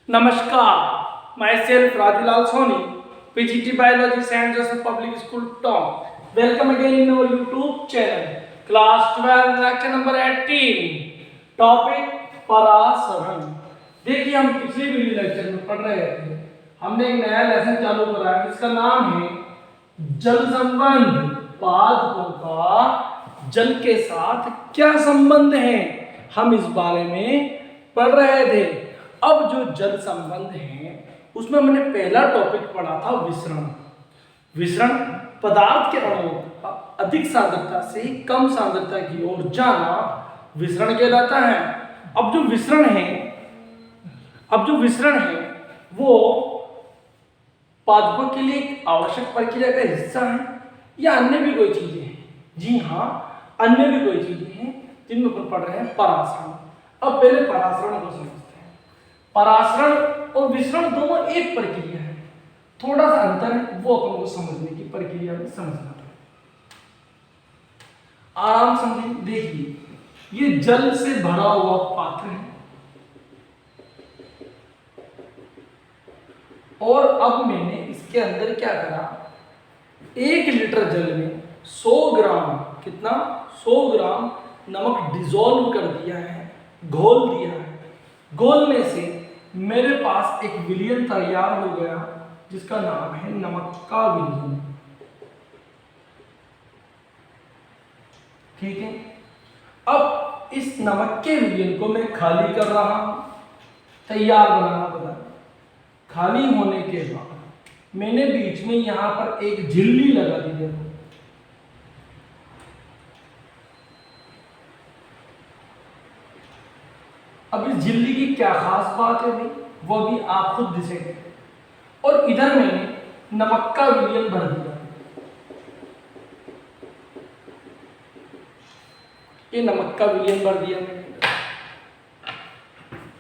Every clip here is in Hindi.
Namaskar, myself Radilal Soni, PGT Biology St. Joseph Public School Tom. Welcome again in our YouTube channel. Class 12 lecture number 18. Topic परासरण. देखिए हम पिछले वीडियो लेक्चर में पढ़ रहे थे, हमने एक नया लेसन चालू करा है जिसका नाम है जल संबंध. पादपों का जल के साथ क्या संबंध है, हम इस बारे में पढ़ रहे थे. अब जो जल संबंध है उसमें हमने पहला टॉपिक पढ़ा था विसरण. विसरण पदार्थ के अणुओं का अधिक सांद्रता से कम सांद्रता की ओर जाना विसरण कहलाता है. अब जो विसरण है वो पादपों के लिए एक आवश्यक प्रक्रिया का हिस्सा है या अन्य भी कोई चीजें हैं? जी हाँ, अन्य भी कोई चीजें हैं जिनमें अपन पढ़ रहे हैं परासरण. अब पहले परासरण को समझते हैं. परासरण और विसरण दोनों एक प्रक्रिया है, थोड़ा सा अंतर है, वो अपन को समझने की प्रक्रिया में समझना है. आराम समझिए. देखिए ये जल से भरा हुआ पात्र है और अब मैंने इसके अंदर क्या करा, 1 लीटर जल में 100 ग्राम, कितना, 100 ग्राम नमक डिसॉल्व कर दिया है, घोल दिया है. घोलने से मेरे पास एक विलयन तैयार हो गया जिसका नाम है नमक का विलयन. ठीक है. अब इस नमक के विलयन को मैं खाली कर रहा हूं, तैयार बनाना बता. खाली होने के बाद मैंने बीच में यहां पर एक झिल्ली लगा दी है. अब इस झिल्ली की क्या खास बात है भाई, वो भी आप खुद डिसाइड. और इधर मैंने नमक का विलयन भर दिया. ये नमक का विलयन भर दिया मैंने.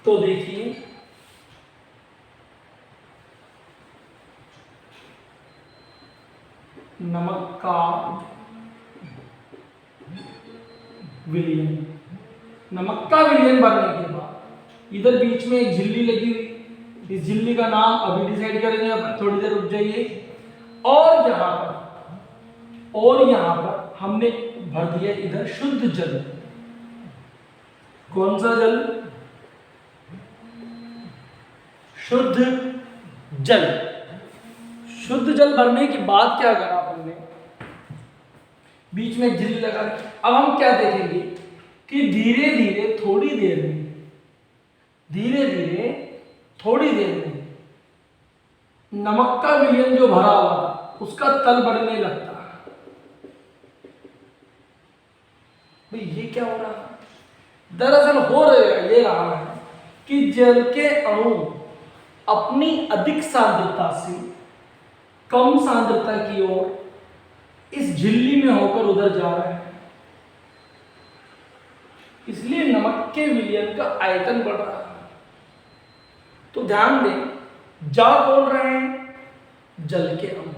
तो देखिए नमक का विलयन. नमक का विलयन भरने के बाद इधर बीच में एक झिल्ली लगी हुई, इस झिल्ली का नाम अभी डिसाइड करेंगे, अपन थोड़ी देर रुक जाइए. और यहां पर हमने भर दिया इधर शुद्ध जल. कौन सा जल? शुद्ध जल. शुद्ध जल भरने के बाद क्या करा हमने, बीच में झिल्ली लगा. अब हम क्या देखेंगे कि धीरे धीरे थोड़ी देर में नमक का विलयन जो भरा हुआ था उसका तल बढ़ने लगता है. भाई ये क्या हो रहा है? दरअसल ये रहा है कि जल के अणु अपनी अधिक सांद्रता से कम सांद्रता की ओर इस झिल्ली में होकर उधर जा रहे हैं, इसलिए नमक के विलयन का आयतन बढ़ रहा है. तो ध्यान दें, जा कौन रहे हैं? जल के अणु.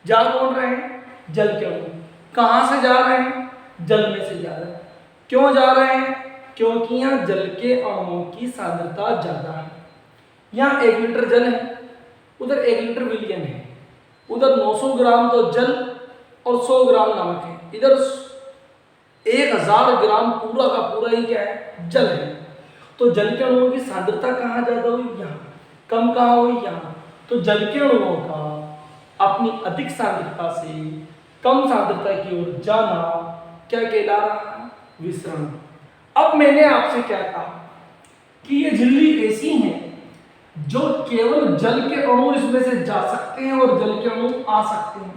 जा कौन रहे हैं? जल के अणु. कहां से जा रहे हैं? जल में से जा रहे हैं. क्यों जा रहे हैं? क्योंकि यहां जल के अणुओं की सांद्रता ज्यादा है. यहां 1 लीटर जल है, उधर 1 लीटर विलयन है. उधर 900 ग्राम तो जल और 100 ग्राम नमक है. इधर 1000 ग्राम पूरा का पूरा ही क्या है? जल है. तो जल के अणुओं की सांद्रता कहाँ ज्यादा हुई? यहाँ. कम कहाँ हुई? यहाँ. तो जल के अणुओं का अपनी अधिक सांद्रता से कम सांद्रता की ओर जाना क्या कहला रहा है? विसरण. अब मैंने आपसे क्या कहा कि ये झिल्ली ऐसी है जो केवल जल के अणु इसमें से जा सकते हैं और जल के अणु आ सकते हैं.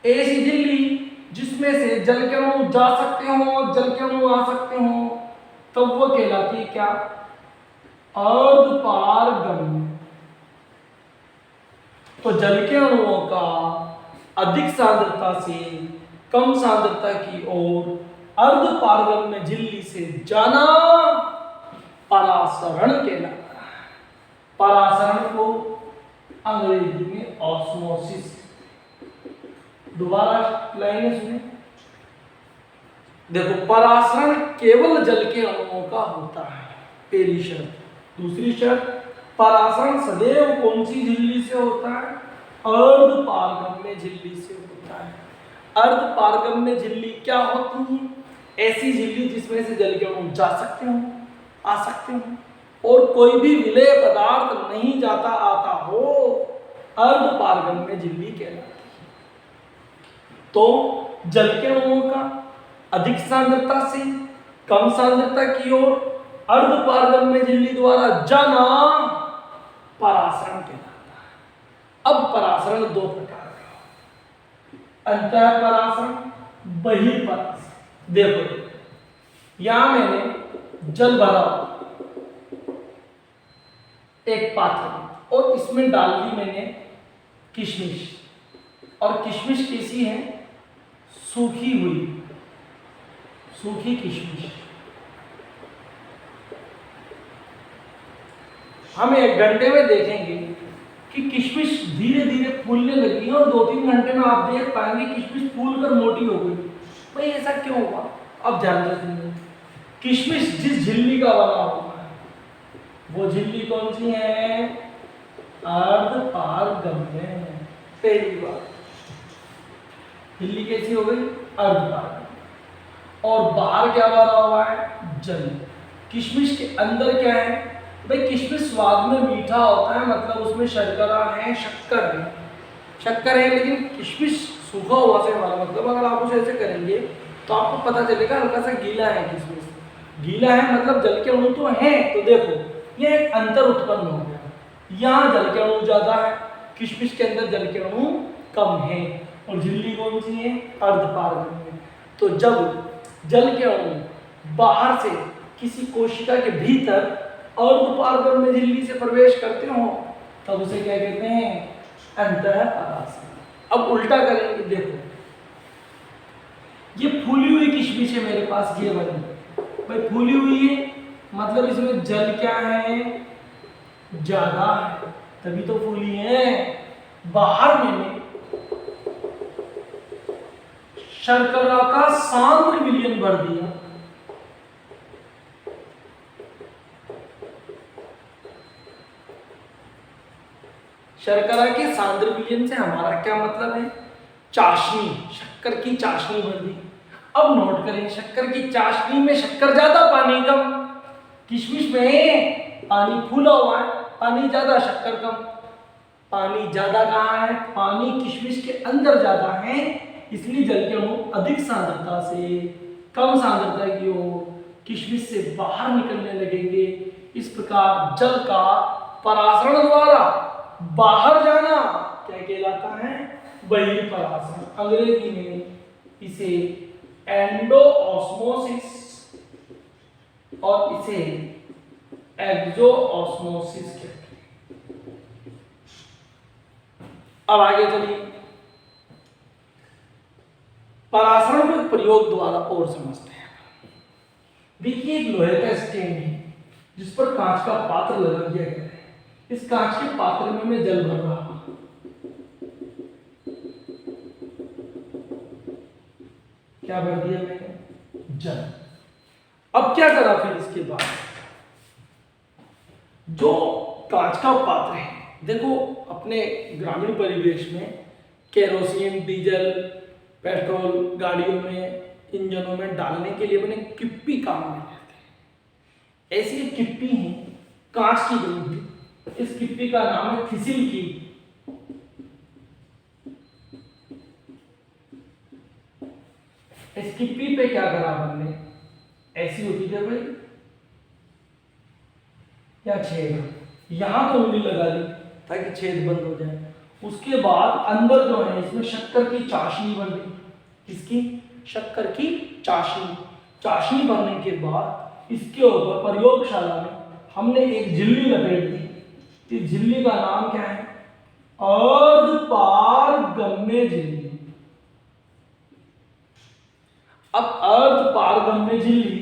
ऐसी झिल्ली जिसमें से जल के अणु जा सकते हो और जल के अणु आ सकते हो, तब वो कहलाती है क्या? अर्धपारगम्य. तो जल के अणुओं का अधिक सांद्रता से कम सांद्रता की ओर अर्धपारगम्य झिल्ली से जाना परासरण कहलाता है. परासरण को अंग्रेजी में ऑस्मोसिस. दोबारा लाइन सुने. देखो, परासरण केवल जल के अणुओं का होता है, पहली शर्त. दूसरी शर्त, परासरण सदैव कौन सी झिल्ली से होता है? अर्ध पारगम्य झिल्ली से होता है। अर्ध पारगम्य झिल्ली क्या होती है? ऐसी झिल्ली जिसमें से जल के अणु जा सकते हो, आ सकते हो और कोई भी विलेय पदार्थ नहीं जाता आता हो, अर्ध पारगम्य झिल्ली कहलाती है। तो जल के अणुओं का अधिक सांद्रता से कम सांद्रता की ओर अर्ध पारगम्य झिल्ली द्वारा जाना परासरण कहलाता है। अब परासरण दो प्रकार का, अंतः परासरण, बहिर्परासरण। देखो यहां मैंने जल भरा एक पात्र और इसमें डाल दी मैंने किशमिश, और किशमिश कैसी है? सूखी हुई, सूखी किशमिश। हम 1 घंटे में देखेंगे कि किशमिश धीरे धीरे फूलने लगी है और 2-3 घंटे में आप देख पाएंगे किशमिश फूल कर मोटी हो गई। भाई ऐसा क्यों हुआ? अब ध्यान से सुनिए। किशमिश जिस झिल्ली का बना हुआ है वो झिल्ली कौन सी है? अर्ध पारगम्य। पहली बात, झिल्ली कैसी हो गई? अर्ध पारगम्य। और बाहर क्या भरा हुआ है? जल। किशमिश के अंदर क्या है? भाई किशमिश स्वाद में मीठा होता है, मतलब उसमें शर्करा है, शक्कर है, शक्कर है, लेकिन किशमिश सूखा हुआ से हमारा मतलब, अगर आप उसे ऐसे करेंगे तो आपको पता चलेगा हल्का सा गीला है। किशमिश गीला है मतलब जल के अणु तो हैं। तो देखो यह एक अंतर उत्पन्न हो गया, यहाँ जल के अणु ज्यादा है, किशमिश के अंदर जल के अणु कम है, और झिल्ली कौन सी है? अर्ध पारगम्य। तो जब जल के अणु बाहर से किसी कोशिका के भीतर अर्ध पारगम्य झिल्ली से प्रवेश करते हो तब उसे क्या कहते हैं? अंतः परासरण। अब उल्टा करेंगे, देखो ये फूली हुई किशमिश है मेरे पास, ये वाली भाई फूली हुई है, मतलब इसमें जल क्या है? ज्यादा है, तभी तो फूली है। बाहर मैंने शर्करा का सांद्र विलयन भर दिया, शर्करा के सांद्र विलयन से हमारा क्या मतलब है? चाशनी, शक्कर की चाशनी भर दी। अब नोट करें, शक्कर की चाशनी में शक्कर ज्यादा पानी कम, किशमिश में पानी फूला हुआ है, पानी ज्यादा शक्कर कम। पानी ज्यादा कहाँ है? पानी किशमिश के अंदर ज्यादा है, इसलिए जल के अणु अधिक सांद्रता से कम सांद्रता की ओर किशमिश से बाहर निकलने लगेंगे। इस प्रकार जल का परासरण द्वारा बाहर जाना क्या कहलाता है? बहिर्परासरण। अंग्रेजी में इसे एंडो ऑस्मोसिस और इसे एक्सो ऑस्मोसिस कहते हैं। अब आगे चलिए, परासरण के प्रयोग द्वारा और समझते हैं। देखिए एक लोहे का स्टैंड है जिस पर कांच का पात्र लगा दिया गया है। इस कांच के पात्र में मैं जल भर रहा हूं, क्या भर दिया मैंने? जल। अब क्या करा फिर इसके बाद? जो कांच का पात्र है, देखो अपने ग्रामीण परिवेश में केरोसिन, डीजल, पेट्रोल गाड़ियों में, इंजनों में डालने के लिए अपने किप्पी काम में लेते हैं। ऐसी एक किप्पी है कांच की बनी हुई, इस किप्पी का नाम है थिसिल की। इस किप्पी पे क्या करा हमने? ऐसी होती है भाई या छेद, यहां तो उंगली लगा दी ताकि छेद बंद हो जाए। उसके बाद अंदर जो है इसमें शक्कर की चाशनी बन गई। इसकी शक्कर की चाशनी, चाशनी बनने के बाद इसके ऊपर प्रयोगशाला में हमने एक झिल्ली लपेट दी। इस झिल्ली का नाम क्या है? अर्ध पारगम्य झिल्ली। अब अर्ध पारगम्य झिल्ली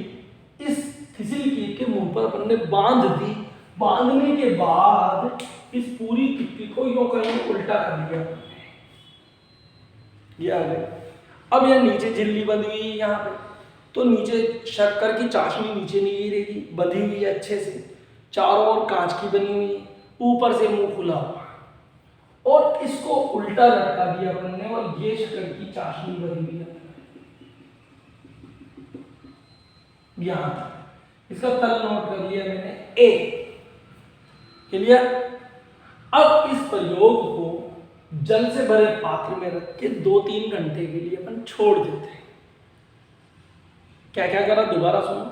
इस थिसिल के मुंह पर अपन ने बांध दी। बांधने के बाद इस पूरी किप्पी को यूं कहीं उल्टा कर दिया, ये आ गई। अब यह नीचे झिल्ली बंधी हुई है यहाँ पे, तो नीचे शक्कर की चाशनी नीचे नहीं रहेगी, बंधी हुई है अच्छे से, चारों ओर कांच की बनी हुई है। ऊपर से मुंह खुला हुआ, और इसको उल्टा लटका दिया अपन ने, और ये शक्कर की चाशनी भरी हुई है यहां तक। इसका तल नोट कर लिया मैंने ए। क्लियर। अब इस प्रयोग को जल से भरे पात्र में रख के 2-3 घंटे के लिए अपन छोड़ देते हैं। क्या क्या करा दोबारा सुनो।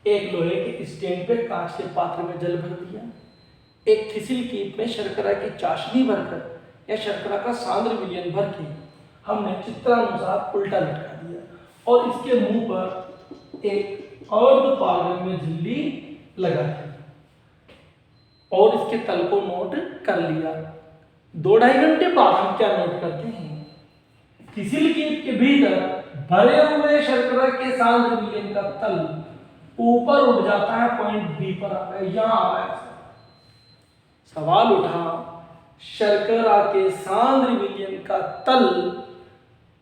एक लोहे के स्टैंड पे कांच के पात्र में जल भर दिया, एक थिसिल कीप में शर्करा की चाशनी भरकर या शर्करा का सांद्र विलयन भर के हमने चित्रानुसार उल्टा लटका दिया, और इसके मुंह पर एक अर्ध पारगम्य झिल्ली लगा दी, और इसके तल को नोट कर लिया। 2-2.5 घंटे बाद हम क्या नोट करते हैं, थिसिल कीप के भीतर भरे हुए शर्करा के सांद्र विलयन का तल ऊपर उठ जाता है, पॉइंट बी पर आ गया, यहां आ गया। सवाल उठा, शर्करा के सांद्र विलयन का तल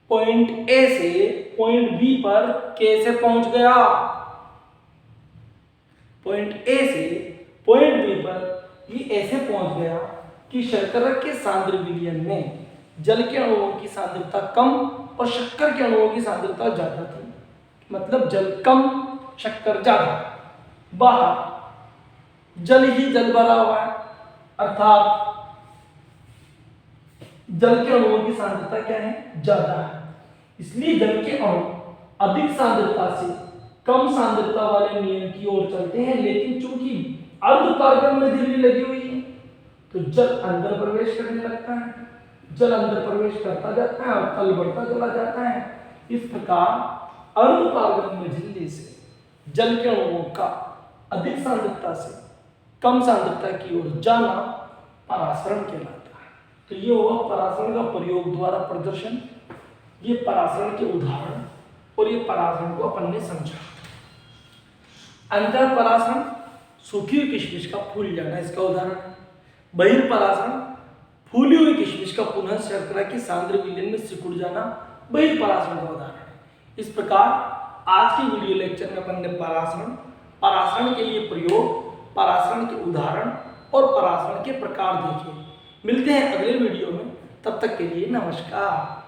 पॉइंट ए से पॉइंट बी पर कैसे पहुंच गया। पॉइंट ए से पॉइंट बी पर ये ऐसे पहुंच गया कि शर्करा के सांद्र विलयन में जल के अणुओं की सांद्रता कम और शक्कर के अणुओं की सांद्रता ज्यादा थी। मतलब जल कम शक्कर ज्यादा, बाहर जल ही जल भरा हुआ है, अर्थात जल के अणुओं की सांद्रता क्या है, ज्यादा है। इसलिए जल के अणु अधिक सांद्रता से कम सांद्रता वाले नियम की ओर चलते हैं, लेकिन चूंकि अर्ध कार्बन में झिल्ली लगी हुई है तो जल अंदर प्रवेश करने लगता है, जल अंदर प्रवेश करता जाता है और तल बढ़ता चला जाता है। इस प्रकार अर्ध कार्बन में झिल्ली से जल के अणुओं का अधिक सांद्रता से कम सांद्रता की ओर जाना परासरण कहलाता है। तो ये हुआ परासरण का प्रयोग द्वारा प्रदर्शन, ये परासरण के उदाहरण, और ये परासरण को अपन ने समझा। अंतर परासरण सूखी हुई किशमिश का फूल जाना इसका उदाहरण है। बहिर्परासरण फूली हुई किशमिश का पुनः शर्करा की सांद्र विलयन में सिकुड़ जाना बहिर्परासरण का उदाहरण है। इस प्रकार आज की वीडियो लेक्चर में अपन ने परासरण, परासरण के लिए प्रयोग, परासरण के उदाहरण और परासरण के प्रकार देखे। मिलते हैं अगले वीडियो में, तब तक के लिए नमस्कार।